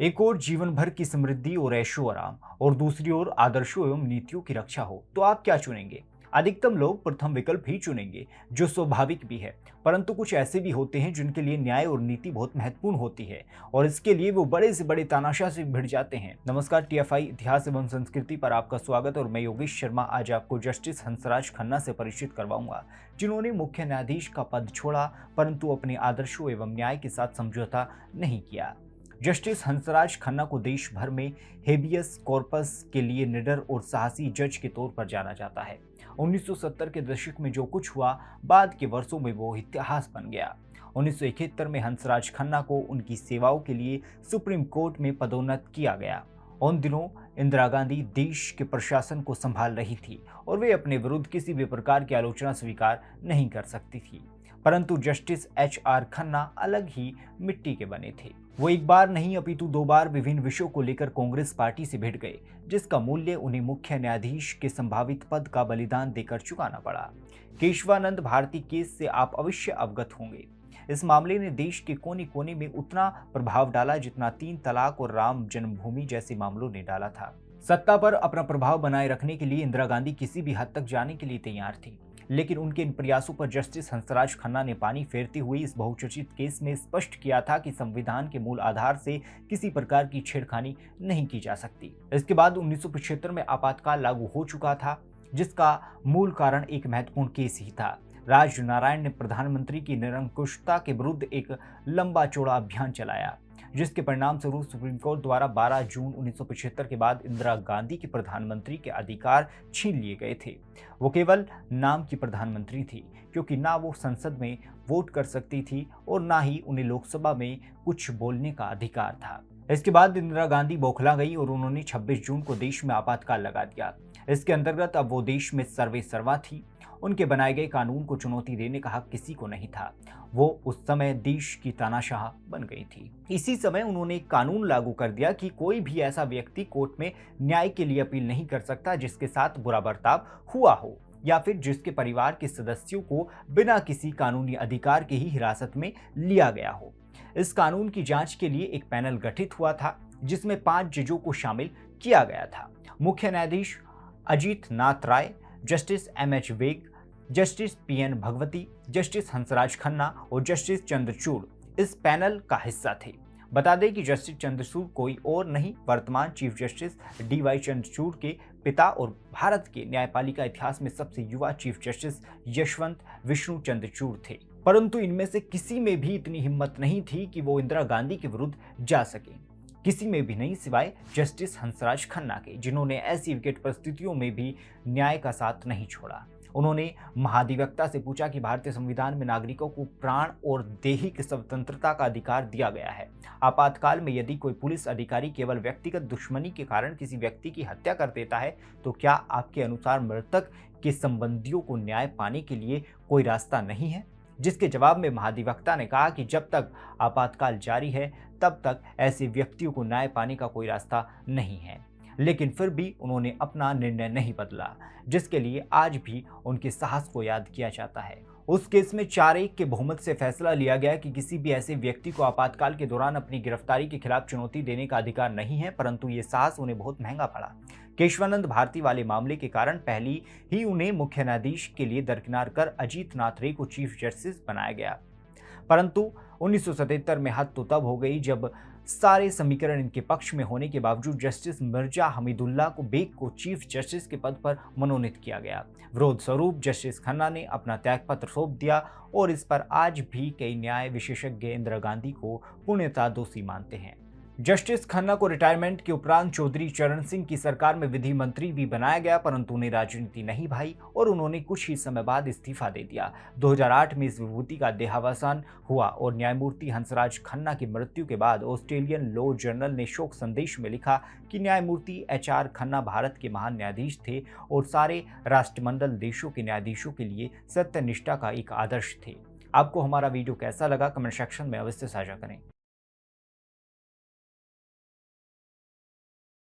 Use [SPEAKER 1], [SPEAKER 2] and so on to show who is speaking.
[SPEAKER 1] एक ओर जीवन भर की समृद्धि और ऐशो आराम और दूसरी ओर आदर्शों एवं नीतियों की रक्षा हो तो आप क्या चुनेंगे। अधिकतम लोग प्रथम विकल्प ही चुनेंगे, जो स्वाभाविक भी है। परंतु कुछ ऐसे भी होते हैं जिनके लिए न्याय और नीति बहुत महत्वपूर्ण होती है और इसके लिए वो बड़े से बड़े तानाशाह से भिड़ जाते हैं। नमस्कार, टीएफआई इतिहास एवं संस्कृति पर आपका स्वागत और मैं योगेश शर्मा आज आपको जस्टिस हंसराज खन्ना से परिचित करवाऊंगा, जिन्होंने मुख्य न्यायाधीश का पद छोड़ा परंतु अपने आदर्शों एवं न्याय के साथ समझौता नहीं किया। जस्टिस हंसराज खन्ना को देश भर में हेबियस कॉर्पस के लिए निडर और साहसी जज के तौर पर जाना जाता है। 1970 के दशक में जो कुछ हुआ, बाद के वर्षों में वो इतिहास बन गया। 1971 में हंसराज खन्ना को उनकी सेवाओं के लिए सुप्रीम कोर्ट में पदोन्नत किया गया। उन दिनों इंदिरा गांधी देश के प्रशासन को संभाल रही थी और वे अपने विरुद्ध किसी भी प्रकार की आलोचना स्वीकार नहीं कर सकती थी। परंतु जस्टिस एच.आर. खन्ना अलग ही मिट्टी के बने थे। वो एक बार नहीं अपितु दो बार विभिन्न विषयों को लेकर कांग्रेस पार्टी से भिड़ गए, जिसका मूल्य उन्हें मुख्य न्यायाधीश के संभावित पद का बलिदान देकर चुकाना पड़ा। केशवानंद भारती केस से आप अवश्य अवगत होंगे। इस मामले ने देश के कोने कोने में उतना प्रभाव डाला जितना 3 तलाक और राम जन्मभूमि जैसे मामलों ने डाला था। सत्ता पर अपना प्रभाव बनाए रखने के लिए इंदिरा गांधी किसी भी हद तक जाने के लिए तैयार थी, लेकिन उनके इन प्रयासों पर जस्टिस हंसराज खन्ना ने पानी फेरते हुए इस बहुचर्चित केस में स्पष्ट किया था कि संविधान के मूल आधार से किसी प्रकार की छेड़खानी नहीं की जा सकती। इसके बाद 1975 में आपातकाल लागू हो चुका था, जिसका मूल कारण एक महत्वपूर्ण केस ही था। राज नारायण ने प्रधानमंत्री की निरंकुशता के विरुद्ध एक लंबा चौड़ा अभियान चलाया, जिसके परिणाम स्वरूप सुप्रीम कोर्ट द्वारा 12 जून 1975 के बाद इंदिरा गांधी के प्रधानमंत्री के अधिकार छीन लिए गए थे। वो केवल नाम की प्रधानमंत्री थी, क्योंकि ना वो संसद में वोट कर सकती थी और ना ही उन्हें लोकसभा में कुछ बोलने का अधिकार था। इसके बाद इंदिरा गांधी बौखला गई और उन्होंने 26 जून को देश में आपातकाल लगा दिया। इसके अंतर्गत अब वो देश में सर्वे सर्वा थी। उनके बनाए गए कानून को चुनौती देने का हक किसी को नहीं था। वो उस समय देश की तानाशाह बन गई थी। इसी समय उन्होंने एक कानून लागू कर दिया कि कोई भी ऐसा व्यक्ति कोर्ट में न्याय के लिए अपील नहीं कर सकता जिसके साथ बुरा बर्ताव हुआ हो या फिर जिसके परिवार के सदस्यों को बिना किसी कानूनी अधिकार के ही हिरासत में लिया गया हो। इस कानून की जांच के लिए एक पैनल गठित हुआ था, जिसमें 5 जजों को शामिल किया गया था। मुख्य न्यायाधीश अजीत नाथ राय, जस्टिस एम.एच. वेग, justice PN. Bhagwati, justice Hansraj Khanna और जस्टिस चंद्रचूड़ इस पैनल का हिस्सा थे। बता दें कि जस्टिस चंद्रचूड़ कोई और नहीं, वर्तमान चीफ जस्टिस डी.वाई. चंद्रचूड़ के पिता और भारत के न्यायपालिका इतिहास में सबसे युवा चीफ जस्टिस यशवंत विष्णु चंद्रचूड़ थे। परंतु इनमें से किसी में भी इतनी हिम्मत नहीं थी कि वो इंदिरा गांधी के विरुद्ध जा सके। किसी में भी नहीं, सिवाय जस्टिस हंसराज खन्ना के, जिन्होंने ऐसी विकट परिस्थितियों में भी न्याय का साथ नहीं छोड़ा। उन्होंने महाधिवक्ता से पूछा कि भारतीय संविधान में नागरिकों को प्राण और दैहिक स्वतंत्रता का अधिकार दिया गया है। आपातकाल में यदि कोई पुलिस अधिकारी केवल व्यक्तिगत दुश्मनी के कारण किसी व्यक्ति की हत्या कर देता है, तो क्या आपके अनुसार मृतक के संबंधियों को न्याय पाने के लिए कोई रास्ता नहीं है? जिसके जवाब में महाधिवक्ता ने कहा कि जब तक आपातकाल जारी है तब तक ऐसे व्यक्तियों को न्याय पाने का कोई रास्ता नहीं है। लेकिन फिर भी उन्होंने अपना निर्णय नहीं बदला, जिसके लिए आज भी उनके साहस को याद किया जाता है। उस केस में 4-1 के बहुमत से फैसला लिया गया कि किसी भी ऐसे व्यक्ति को आपातकाल के दौरान अपनी गिरफ्तारी के खिलाफ चुनौती देने का अधिकार नहीं है, परंतु ये साहस उन्हें बहुत महंगा पड़ा। केशवानंद भारती वाले मामले के कारण पहली ही उन्हें मुख्य न्यायाधीश के लिए दरकिनार कर अजीत नाथ रे को चीफ जस्टिस बनाया गया। परंतु 1977 में हद तो तब हो गई जब सारे समीकरण इनके पक्ष में होने के बावजूद जस्टिस मिर्जा हमीदुल्लाह को बेग को चीफ जस्टिस के पद पर मनोनीत किया गया। विरोध स्वरूप जस्टिस खन्ना ने अपना त्यागपत्र सौंप दिया और इस पर आज भी कई न्याय विशेषज्ञ इंदिरा गांधी को पूर्णतः दोषी मानते हैं। जस्टिस खन्ना को रिटायरमेंट के उपरांत चौधरी चरण सिंह की सरकार में विधि मंत्री भी बनाया गया, परंतु उन्हें राजनीति नहीं भाई और उन्होंने कुछ ही समय बाद इस्तीफा दे दिया। 2008 में इस विभूति का देहावसान हुआ और न्यायमूर्ति हंसराज खन्ना की मृत्यु के बाद ऑस्ट्रेलियन लॉ जर्नल ने शोक संदेश में लिखा कि न्यायमूर्ति एच.आर. खन्ना भारत के महान न्यायाधीश थे और सारे राष्ट्रमंडल देशों के न्यायाधीशों के लिए सत्यनिष्ठा का एक आदर्श थे। आपको हमारा वीडियो कैसा लगा, कमेंट सेक्शन में अवश्य साझा करें।